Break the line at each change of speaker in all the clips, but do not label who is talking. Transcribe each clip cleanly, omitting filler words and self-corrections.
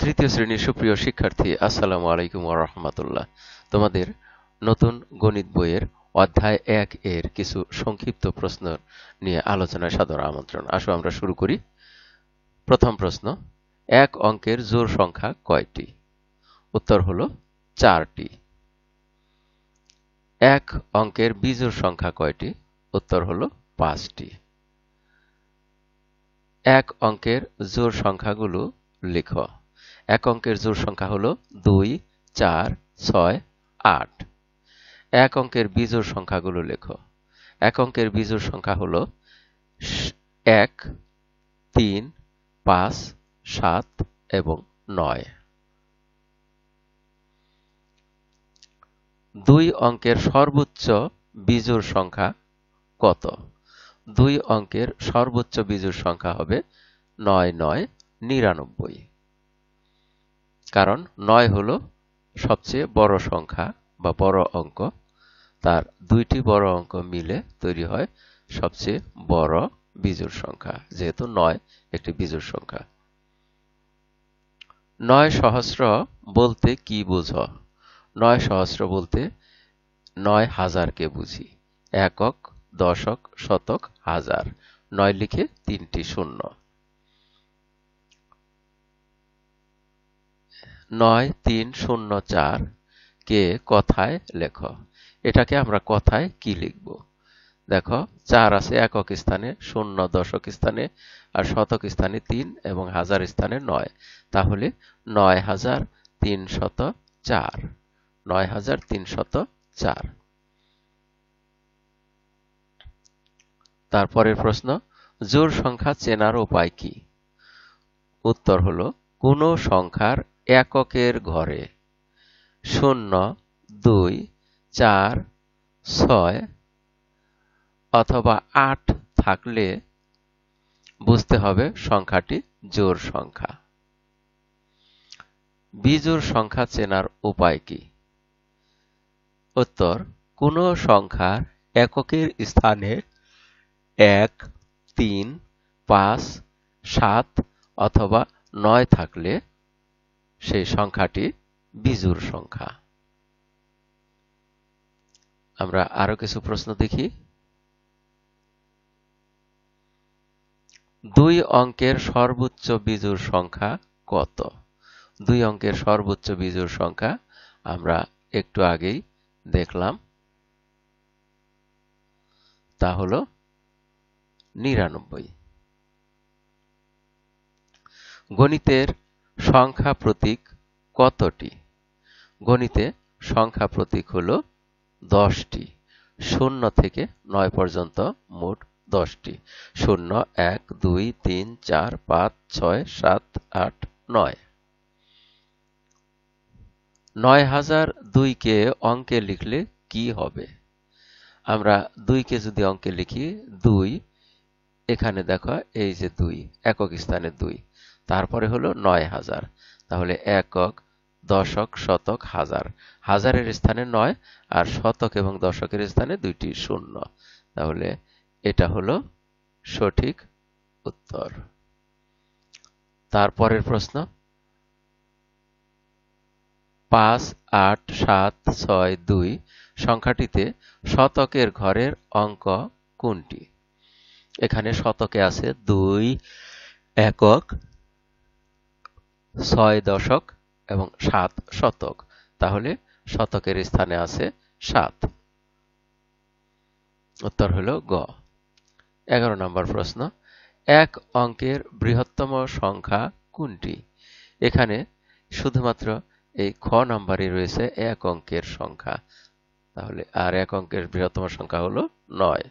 তৃতীয় শ্রেণীর সুপ্রিয় শিক্ষার্থী, আসসালামু আলাইকুম ওয়া রাহমাতুল্লাহ। তোমাদের নতুন গণিত বইয়ের অধ্যায় ১ এর কিছু সংক্ষিপ্ত প্রশ্ন নিয়ে আলোচনায় সাদর আমন্ত্রণ। আসো আমরা শুরু করি। প্রথম প্রশ্ন, এক অঙ্কের জোড় সংখ্যা কয়টি? উত্তর হলো 4টি। এক অঙ্কের বিজোড় সংখ্যা কয়টি? উত্তর হলো 5টি। এক অঙ্কের জোড় সংখ্যাগুলো লিখো। এক অঙ্কের জোড় সংখ্যা হলো 2, 4, 6, 8। এক অঙ্কের বিজোড় সংখ্যাগুলো লেখো। এক অঙ্কের বিজোড় সংখ্যা হলো 1, 3, 5, 7 এবং 9। 2 অঙ্কের সর্বোচ্চ বিজোড় সংখ্যা কত? 2 অঙ্কের সর্বোচ্চ বিজোড় সংখ্যা হবে 9, 9, 99। কারণ 9 হলো সবচেয়ে বড় সংখ্যা বা বড় অঙ্ক। তার দুইটি বড় অঙ্ক মিলে তৈরি হয় সবচেয়ে বড় বিজোড় সংখ্যা, যেহেতু 9 একটি বিজোড় সংখ্যা। 9 সহস্র বলতে কি বোঝো? 9 সহস্র বলতে 9,000-কে বুঝি। একক, দশক, শতক, হাজার। 9 লিখে 3টি শূন্য। 9304 কে কথায় লেখো। এটাকে আমরা কথায় কি লিখব? দেখো, 4 আছে একক স্থানে, 0 দশক স্থানে, আর শতক স্থানে 3 এবং হাজার স্থানে 9। তাহলে 9304। 9304। তারপরের প্রশ্ন, জোড় সংখ্যা চেনার উপায় কি? উত্তর হলো, কোনো সংখ্যার এককের ঘরে 0, 2, 4, 6 অথবা 8 থাকলে বুঝতে হবে সংখ্যাটি জোড় সংখ্যা। বিজোড় সংখ্যা চেনার উপায় কি? উত্তর, কোনো সংখ্যার এককের স্থানে 1, 3, 5, 7 অথবা 9 থাকলে সেই সংখ্যাটি বিজোড় সংখ্যা। আমরা আরো কিছু প্রশ্ন দেখি। 2 অঙ্কের সর্বোচ্চ বিজোড় সংখ্যা কত? 2 অঙ্কের সর্বোচ্চ বিজোড় সংখ্যা আমরা একটু আগেই দেখলাম, তা হলো 99। গণিতের সংখ্যা প্রতীক কতটি? গণিতে সংখ্যা প্রতীক হলো 10টি। 0 থেকে 9 পর্যন্ত মোট 10টি। 0, 1, 2, 3, 4, 5, 6, 7, 8, 9। 9002-কে অঙ্কে লিখলে কি হবে? আমরা 2-কে যদি অঙ্কে লিখি, 2, এখানে দেখো এই যে 2, একক স্থানে 2, তারপরে হলো 9000। তাহলে একক, দশক, শতক, হাজার। হাজারের স্থানে 9 আর শতক এবং দশকের স্থানে 2টি শূন্য। তাহলে এটা হলো সঠিক উত্তর। তারপরের প্রশ্ন, 5, 8, 7, 6, 2 সংখ্যাটিতে শতকের ঘরের অঙ্ক কোনটি? এখানে শতকে আছে 2 একক, 6 দশক এবং 7 শতক। তাহলে শতকের স্থানে আছে 7। উত্তর হলো গ। 11 নম্বর প্রশ্ন, এক অঙ্কের বৃহত্তম সংখ্যা কোনটি? এখানে শুধুমাত্র এই খ নাম্বারে রয়েছে এক অঙ্কের সংখ্যা। তাহলে আর এক অঙ্কের বৃহত্তম সংখ্যা হলো 9।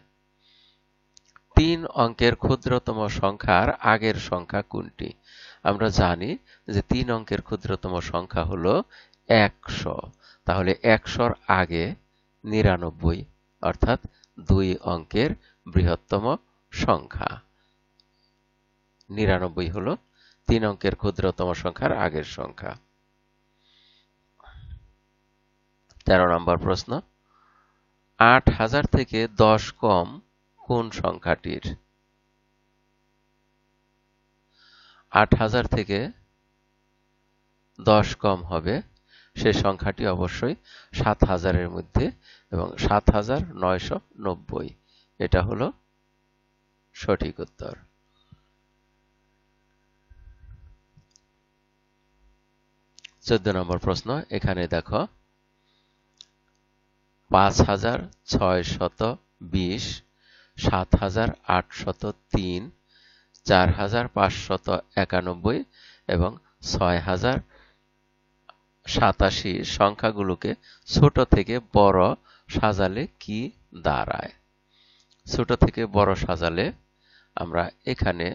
3 অঙ্কের ক্ষুদ্রতম সংখ্যার আগের সংখ্যা কোনটি? আমরা জানি যে 3 অঙ্কের ক্ষুদ্রতম সংখ্যা হলো 100। তাহলে 100-র আগে 99, অর্থাৎ 2 অঙ্কের বৃহত্তম সংখ্যা। 99 হলো 3 অঙ্কের ক্ষুদ্রতম সংখ্যার আগের সংখ্যা। 13 নম্বর প্রশ্ন, 8000 থেকে 10 কম কোন সংখ্যাটির? 8000 থেকে 10 কম হবে সে সংখ্যাটি অবশ্যই 7000-এর মধ্যে এবং 7990 এটা হলো সঠিক উত্তর। 14 নম্বর প্রশ্ন, এখানে দেখো 5620, 7803, 4591 এবং 6087 সংখ্যাগুলোকে ছোট থেকে বড় সাজালে কি দাঁড়ায়? ছোট থেকে বড় সাজালে আমরা এখানে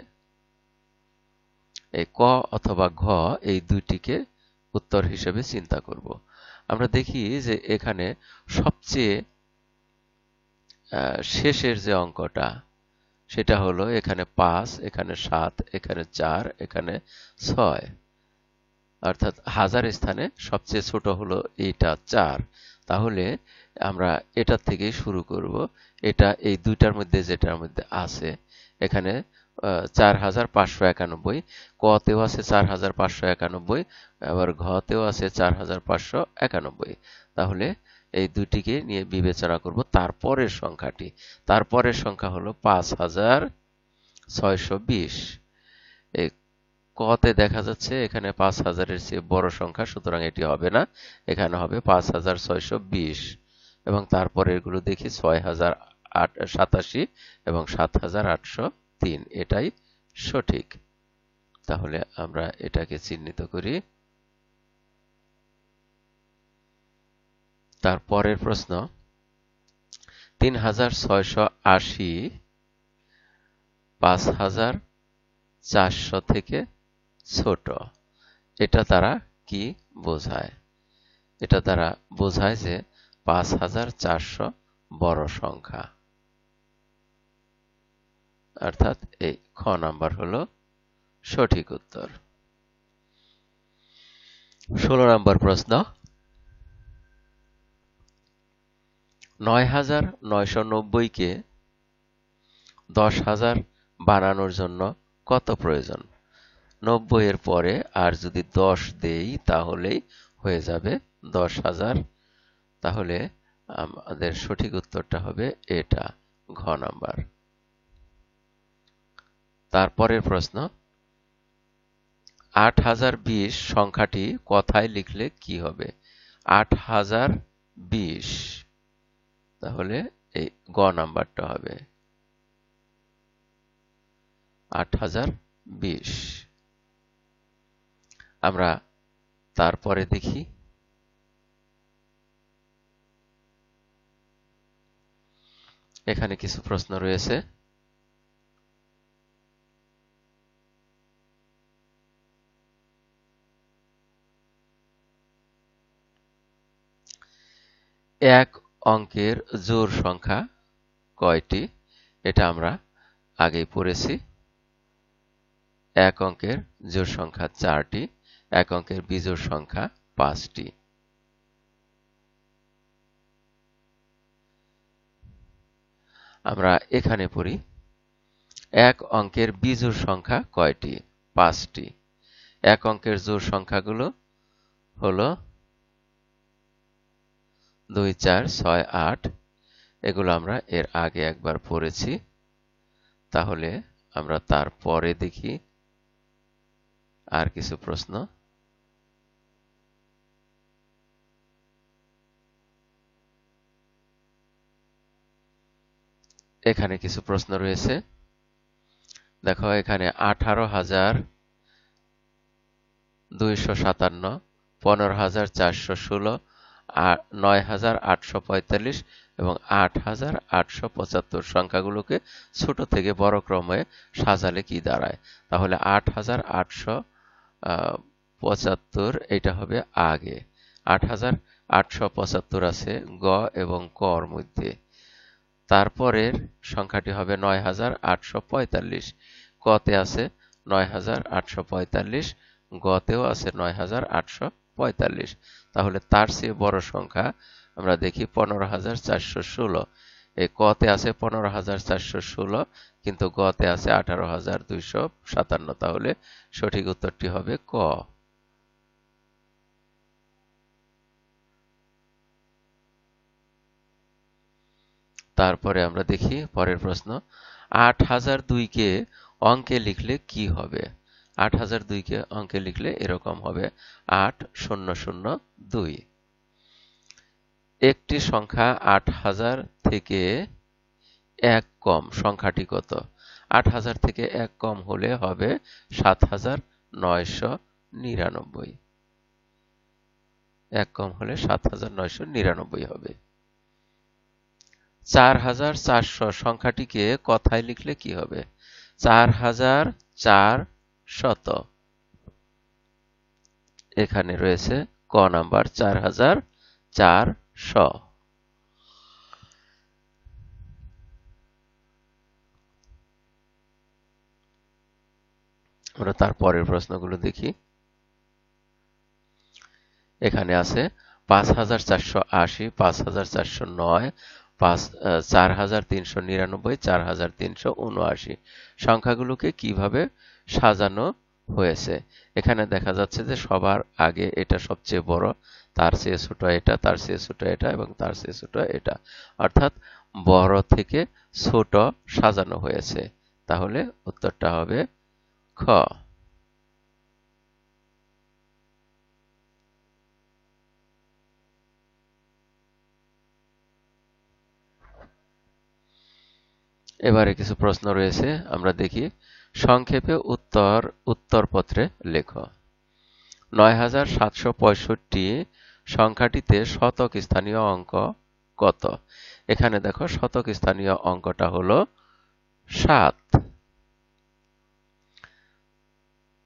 এই ক অথবা ঘ এই দুইটিকে উত্তর হিসেবে চিন্তা করব। আমরা দেখি যে এখানে সবচেয়ে শেষের যে অঙ্কটা সেটা হলো এখানে 5, এখানে 7, এখানে 4, এখানে 6, অর্থাৎ হাজার স্থানে সবচেয়ে ছোট হলো এইটা 4। তাহলে আমরা এটার থেকেই শুরু করব। এটা এই দুইটার মধ্যে যেটার মধ্যে আছে, এখানে 4591, ক তেও আছে 4591, আবার ঘ তেও আছে 4591। তাহলে এই দুটিকে নিয়ে বিবেচনা করব। তারপরের সংখ্যাটি, তারপরের সংখ্যা হলো 5620। এই কতে দেখা যাচ্ছে এখানে 5000-এর চেয়ে বড় সংখ্যা, সুতরাং এটি হবে না, এখানে হবে 5620 এবং তারপরে এগুলো দেখি 6087 এবং 7803, এটাই সঠিক। তাহলে আমরা এটাকে চিহ্নিত করি। তারপরের প্রশ্ন, 3680 5400 থেকে ছোট, এটা দ্বারা কি বোঝায়? এটা দ্বারা বোঝায় যে 5400 বড় সংখ্যা, অর্থাৎ এই খ নাম্বার হলো সঠিক উত্তর। 16 নম্বর প্রশ্ন, 9990 কে 10000 বানানোর জন্য কত প্রয়োজন? 90 এর পরে আর যদি 10 দেই তাহলেই হয়ে যাবে 10000। তাহলে আমাদের সঠিক উত্তরটা হবে এটা, ঘ নাম্বার। তারপরের প্রশ্ন, 8020 সংখ্যাটি কথায় লিখলে কি হবে? 8020, তাহলে এই গ নাম্বারটা হবে 8020। আমরা তারপরে দেখি, এখানে কিছু প্রশ্ন রয়েছে। এক অঙ্কের জোড় সংখ্যা কয়টি? এটা আমরা আগেই পড়েছি। এক অঙ্কের জোড় সংখ্যা 4টি, এক অঙ্কের বিজোড় সংখ্যা 5টি। আমরা এখানে পড়ি, এক অঙ্কের বিজোড় সংখ্যা কয়টি? 5টি। এক অঙ্কের জোড় সংখ্যাগুলো হলো 2, 4, 6, 8। এগুলো আমরা এর আগে একবার পড়েছি। তাহলে আমরা তারপরে দেখি আর কিছু প্রশ্ন। এখানে কিছু প্রশ্ন রয়েছে। দেখো এখানে 18,257, 15,416, 9,845 এবং 8,875 সংখ্যাগুলোকে ছোট থেকে বড় ক্রমে সাজালে কি দাঁড়ায়? তাহলে 8,875 এটা হবে আগে, 8,875 আছে গ এবং কর মধ্যে। তারপরের সংখ্যাটি হবে 9,845, কতে আছে 9,845, গতেও আছে 9,845। তাহলে তার চেয়ে বড় সংখ্যা আমরা দেখি 15,416। এই কতে আছে 15,416, কিন্তু গতে আছে 18,257। তাহলে সঠিক উত্তরটি হবে ক। তারপরে আমরা দেখি পরের প্রশ্ন। 8002 কে অঙ্কে লিখলে কি হবে? 8002 কে অঙ্কে লিখলে এরকম হবে 8002। একটি সংখ্যা 8000 থেকে 1 কম, সংখ্যাটি কত? 8000 থেকে 1 কম হলে হবে 7999। 1 কম হলে 7999 হবে। 4400 সংখ্যাটিকে কথায় লিখলে কি হবে? 4400। এখানে রয়েছে ক নাম্বার 4400। আমরা তার পরের প্রশ্নগুলো দেখি। এখানে আছে 5480, 5409, 4399, 4379। সংখ্যাগুলোকে কিভাবে সাজানো হয়েছে? এখানে দেখা যাচ্ছে যে সবার আগে এটা সবচেয়ে বড়, তার চেয়ে ছোট এটা, তার চেয়ে ছোট এটা এবং তার চেয়ে ছোট এটা, অর্থাৎ বড় থেকে ছোট সাজানো হয়েছে। তাহলে উত্তরটা হবে খ। এবারে কিছু প্রশ্ন রয়েছে, আমরা দেখি। সংক্ষেপে উত্তরপত্রে লেখো। 9765 সংখ্যাটিতে শতক স্থানীয় অঙ্ক কত? এখানে দেখো শতক স্থানীয় অঙ্কটা হলো 7।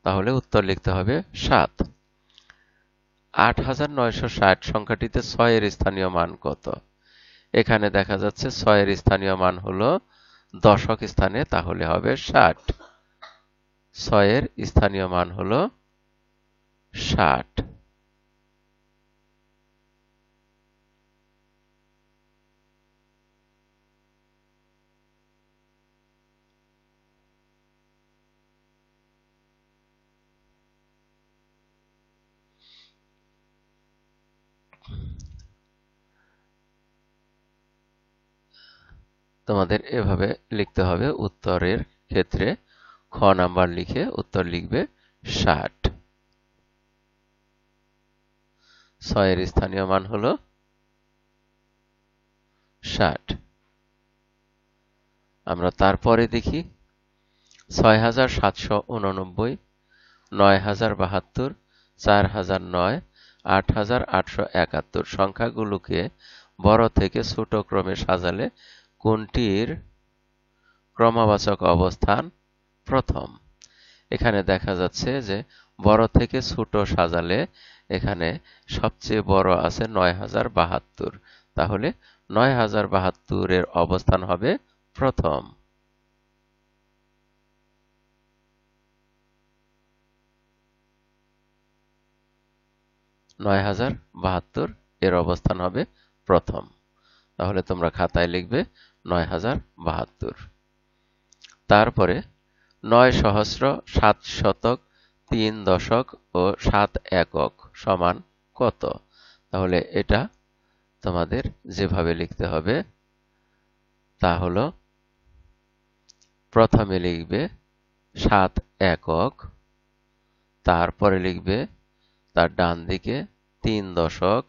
তাহলে উত্তর লিখতে হবে 7। 8960 সংখ্যাটিতে 6 এর স্থানীয় মান কত? এখানে দেখা যাচ্ছে 6 এর স্থানীয় মান হলো দশক স্থানে, তাহলে হবে 60। 6 এর স্থানীয় মান হলো 60। তোমাদের এভাবে লিখতে হবে। উত্তরের ক্ষেত্রে খ নাম্বার লিখে উত্তর লিখবে 60। 6 এর স্থানীয় মান হলো 60। আমরা তারপরে দেখি 6789, 9072, 4009, 8871 সংখ্যাগুলোকে বড় থেকে ছোট ক্রমে সাজালে কোনটির ক্রমবাচক অবস্থান প্রথম? এখানে দেখা যাচ্ছে যে বড় থেকে ছোট সাজালে এখানে সবচেয়ে বড় আছে 9072, তাহলে 9072 এর অবস্থান হবে প্রথম। 9072 এর অবস্থান হবে প্রথম। তাহলে তোমরা খাতায় লিখবে 9072। তারপরে 9 সহস্র 7 শতক 3 দশক ও 7 একক সমান কত? তাহলে এটা তোমাদের যেভাবে লিখতে হবে তা হলো, প্রথমে লিখবে 7 একক, তারপরে লিখবে তার ডান দিকে 3 দশক,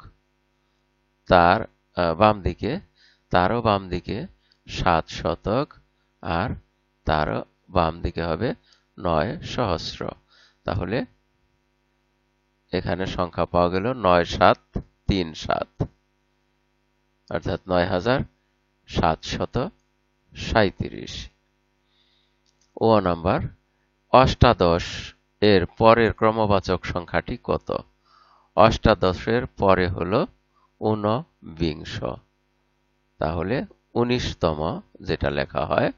তার বাম দিকে, তারও বাম দিকে 7 শতক, আর তারও বাম দিকে হবে 9 সহস্র। তাহলে এখানে সংখ্যা পাওয়া গেল 9737, অর্থাৎ 9737। ও নাম্বার, অষ্টাদশ এর পরের ক্রমবাচক সংখ্যাটি কত? অষ্টাদশের পরে হলো ঊনবিংশ, তাহলে 19তম যেটা লেখা হয়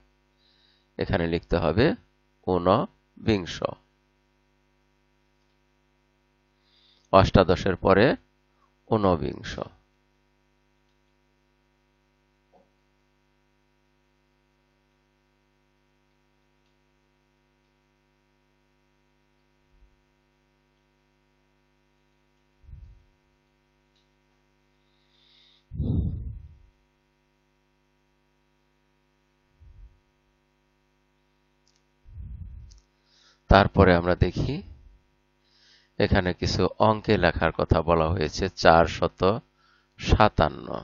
এখানে লিখতে হবে ঊনবিংশ। অষ্টাদশের পরে ঊনবিংশ। তারপরে আমরা দেখি এখানে কিছু অঙ্কে লেখার কথা বলা হয়েছে। 457,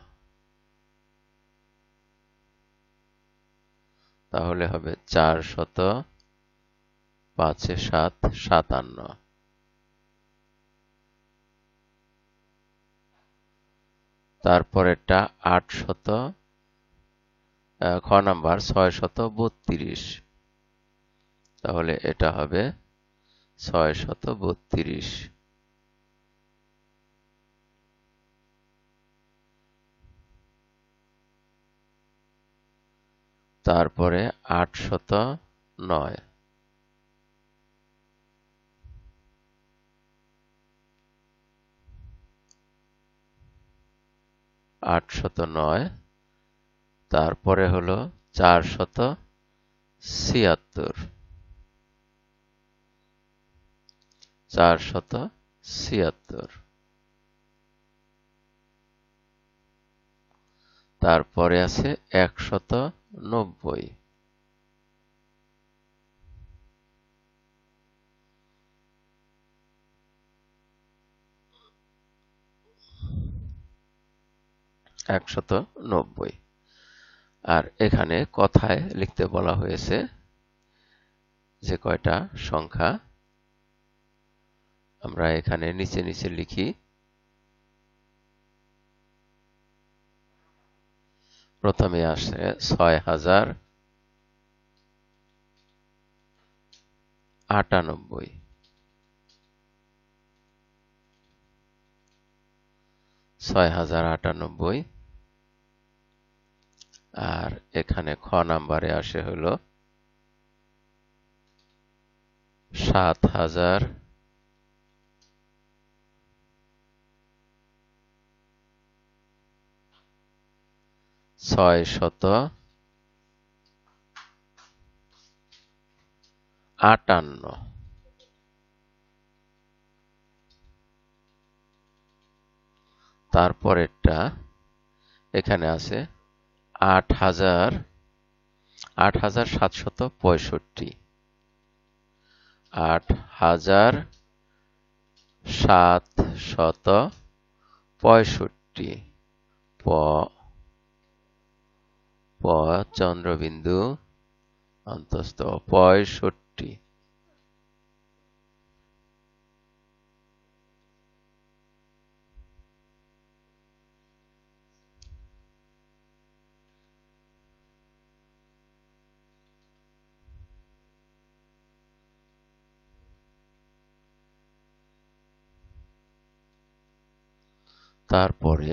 তাহলে হবে 405-7, 57। তারপরেরটা 800, খ নাম্বার 632, তাহলে এটা হবে 632। তারপরে 809, 809। তারপরে হলো 476, 476। তারপরে আছে 190, 190। আর এখানে কথায় লিখতে বলা হয়েছে যে কয়টা সংখ্যা, আমরা এখানে নিচে নিচে লিখি। প্রথমে আসে 6098, 6098। আর এখানে খ নাম্বারে আসে হলো 7658। তারপরেরটা এখানে আছে 8765, 8765। প প চন্দ্রবিন্দু অন্তস্থ 65। তারপরে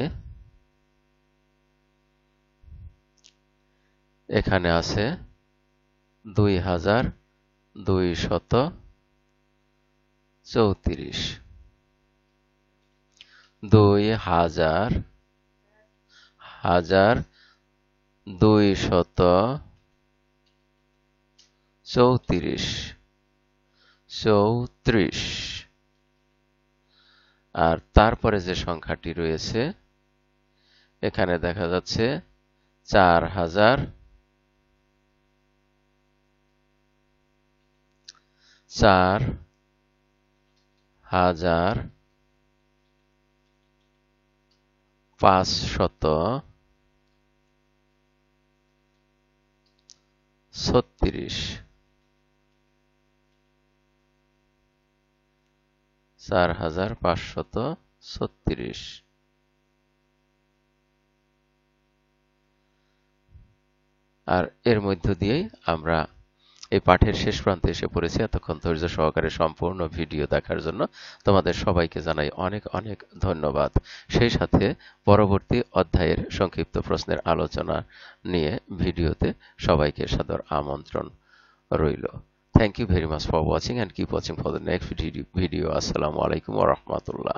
এখানে আছে 2234, 2234। আর তারপরে যে সংখ্যাটি রয়েছে এখানে দেখা যাচ্ছে 4000, 4536, 4536। আর এর মধ্য দিয়েই আমরা এই পাঠের শেষ প্রান্তে এসে পড়েছি। এতক্ষণ ধৈর্য সহকারে সম্পূর্ণ ভিডিও দেখার জন্য তোমাদের সবাইকে জানাই অনেক অনেক ধন্যবাদ। সেই সাথে পরবর্তী অধ্যায়ের সংক্ষিপ্ত প্রশ্নের আলোচনা নিয়ে ভিডিওতে সবাইকে সাদর আমন্ত্রণ রইল। Thank you very much for watching and keep watching for the next video. Assalamu alaikum wa rahmatullah.